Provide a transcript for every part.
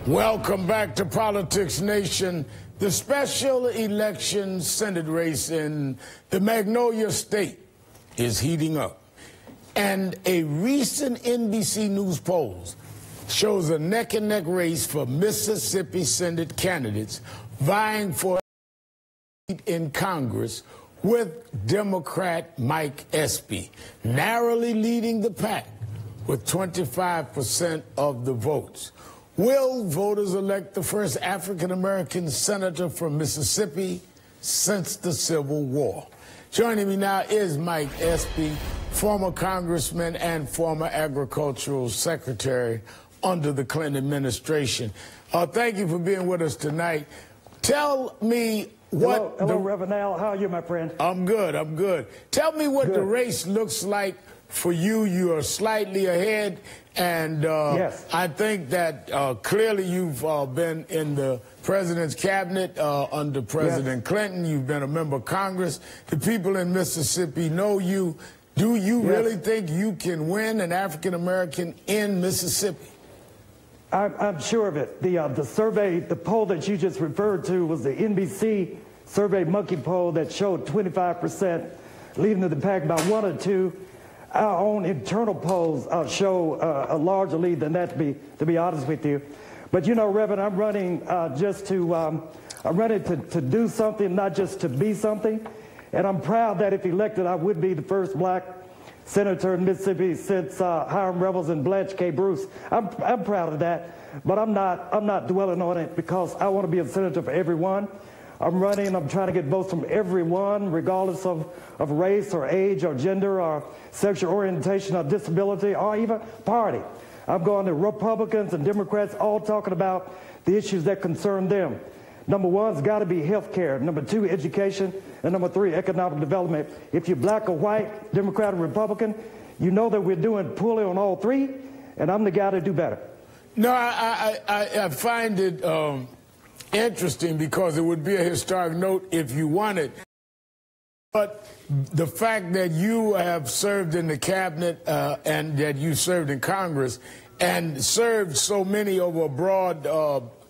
Welcome back to Politics Nation. The special election Senate race in the Magnolia State is heating up. And a recent NBC News poll shows a neck-and-neck race for Mississippi Senate candidates vying for a seat in Congress, with Democrat Mike Espy narrowly leading the pack with 25% of the votes. Will voters elect the first African-American senator from Mississippi since the Civil War? Joining me now is Mike Espy, former congressman and former agricultural secretary under the Clinton administration. Thank you for being with us tonight. Tell me what... Hello, Reverend Al. How are you, my friend? I'm good. I'm good. Tell me what the race looks like for you. You are slightly ahead, and yes. I think that clearly you've been in the president's cabinet under President Clinton. You've been a member of Congress. The people in Mississippi know you. Do you really think you can win an African-American in Mississippi? I'm sure of it. The survey, the poll that you just referred to was the NBC Survey Monkey poll that showed 25% leading to the pack by 1 or 2. Our own internal polls show a larger lead than that, to be honest with you. But you know, Reverend, I'm running I'm running to do something, not just to be something. And I'm proud that if elected, I would be the first black senator in Mississippi since Hiram Revels and Blanche K. Bruce. I'm proud of that, but I'm not dwelling on it because I want to be a senator for everyone. I'm running, I'm trying to get votes from everyone, regardless of race or age or gender or sexual orientation or disability or even party. I'm going to Republicans and Democrats all talking about the issues that concern them. Number one's got to be health care. Number two, education. And number three, economic development. If you're black or white, Democrat or Republican, you know that we're doing poorly on all three, and I'm the guy to do better. No, I find it interesting because it would be a historic note if you won it. But the fact that you have served in the cabinet and that you served in Congress and served so many over a broad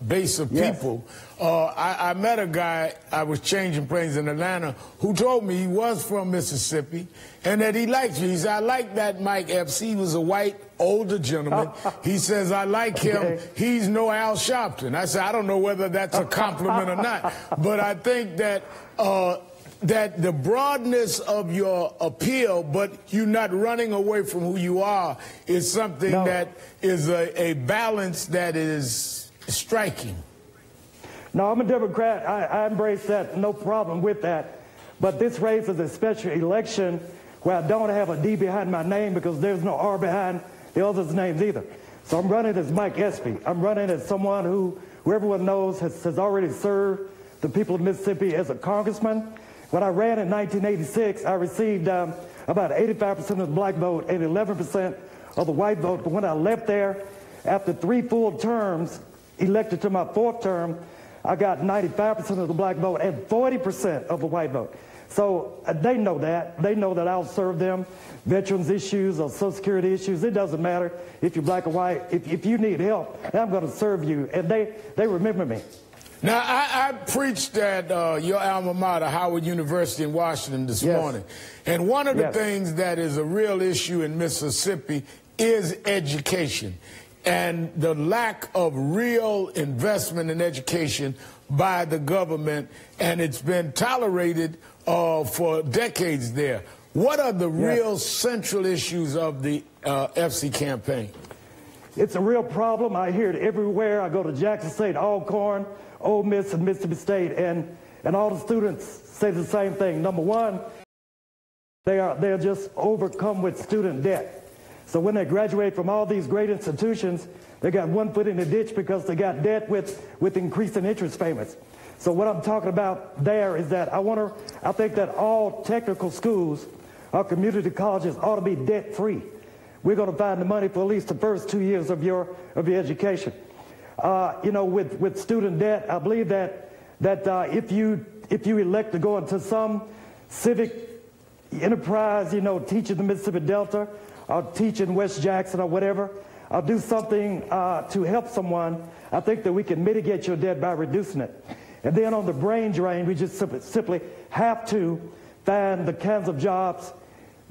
base of people. I met a guy, I was changing planes in Atlanta, who told me he was from Mississippi and that he liked you. He said, I like that Mike Epps. He was a white, older gentleman. He says, I like him. He's no Al Sharpton. I said, I don't know whether that's a compliment or not, but I think that that the broadness of your appeal, but you not running away from who you are, is something that is a balance that is striking. No, I'm a Democrat. I embrace that, no problem with that. But this race is a special election where I don't have a D behind my name because there's no R behind the others' names either. So I'm running as Mike Espy. I'm running as someone who everyone knows has already served the people of Mississippi as a congressman. When I ran in 1986, I received about 85% of the black vote and 11% of the white vote. But when I left there, after 3 full terms, elected to my 4th term, I got 95% of the black vote and 40% of the white vote. So they know that. They know that I'll serve them. Veterans issues or Social Security issues, it doesn't matter if you're black or white. If you need help, I'm going to serve you. And they remember me. Now, I preached at your alma mater, Howard University in Washington, this morning. And one of the things that is a real issue in Mississippi is education and the lack of real investment in education by the government. And it's been tolerated for decades there. What are the real central issues of the FC campaign? It's a real problem. I hear it everywhere. I go to Jackson State, Alcorn, Ole Miss, and Mississippi State, and all the students say the same thing. Number one, they're just overcome with student debt. So when they graduate from all these great institutions, they got one foot in the ditch because they got debt with increasing interest payments. So what I'm talking about there is that I think that all technical schools or community colleges ought to be debt-free. We're going to find the money for at least the first 2 years of your education. You know, with student debt, I believe that if you elect to go into some civic enterprise, you know, teaching the Mississippi Delta or teaching West Jackson or whatever, do something to help someone, I think that we can mitigate your debt by reducing it. And then on the brain drain, we just simply have to find the kinds of jobs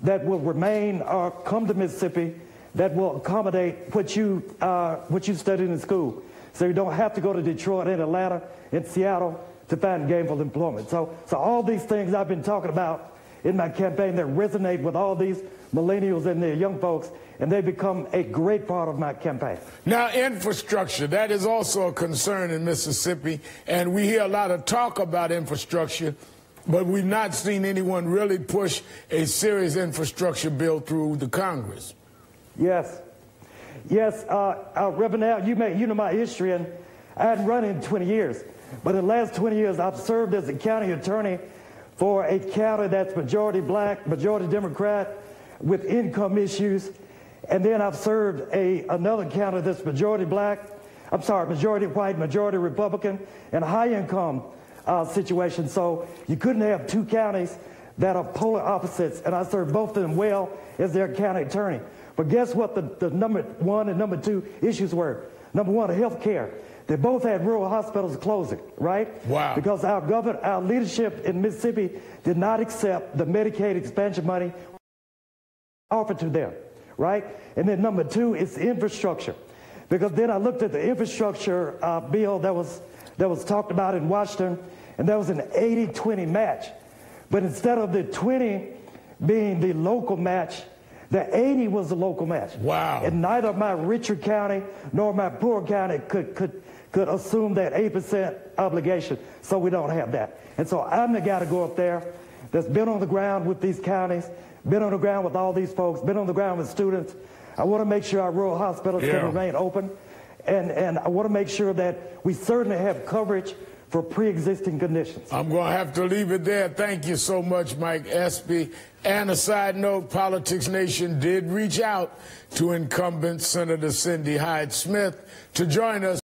that will remain or come to Mississippi that will accommodate what you studied in school. So you don't have to go to Detroit and Atlanta and Seattle to find gainful employment. So all these things I've been talking about in my campaign that resonate with all these millennials and their young folks, and they become a great part of my campaign. Now, infrastructure, that is also a concern in Mississippi, and we hear a lot of talk about infrastructure, but we've not seen anyone really push a serious infrastructure bill through the Congress. Yes. Yes, Reverend Al, you know my history, and I hadn't run in 20 years. But in the last 20 years, I've served as a county attorney for a county that's majority black, majority Democrat, with income issues. And then I've served another county that's majority black, majority white, majority Republican, and a high income situation. So you couldn't have two counties that are polar opposites, and I served both of them well as their county attorney. But guess what the number one and number two issues were? Number one, health care. They both had rural hospitals closing, right? Wow. Because our leadership in Mississippi did not accept the Medicaid expansion money offered to them, right? And then number two is infrastructure. Because then I looked at the infrastructure bill that was talked about in Washington, and that was an 80-20 match. But instead of the 20 being the local match, the 80 was the local match. Wow. And neither my richer county nor my poor county could assume that 8% obligation, so we don't have that. And so I'm the guy to go up there that's been on the ground with these counties, been on the ground with all these folks, been on the ground with students. I want to make sure our rural hospitals can remain open, and I want to make sure that we certainly have coverage for pre-existing conditions. I'm going to have to leave it there. Thank you so much, Mike Espy. And a side note, Politics Nation did reach out to incumbent Senator Cindy Hyde-Smith to join us.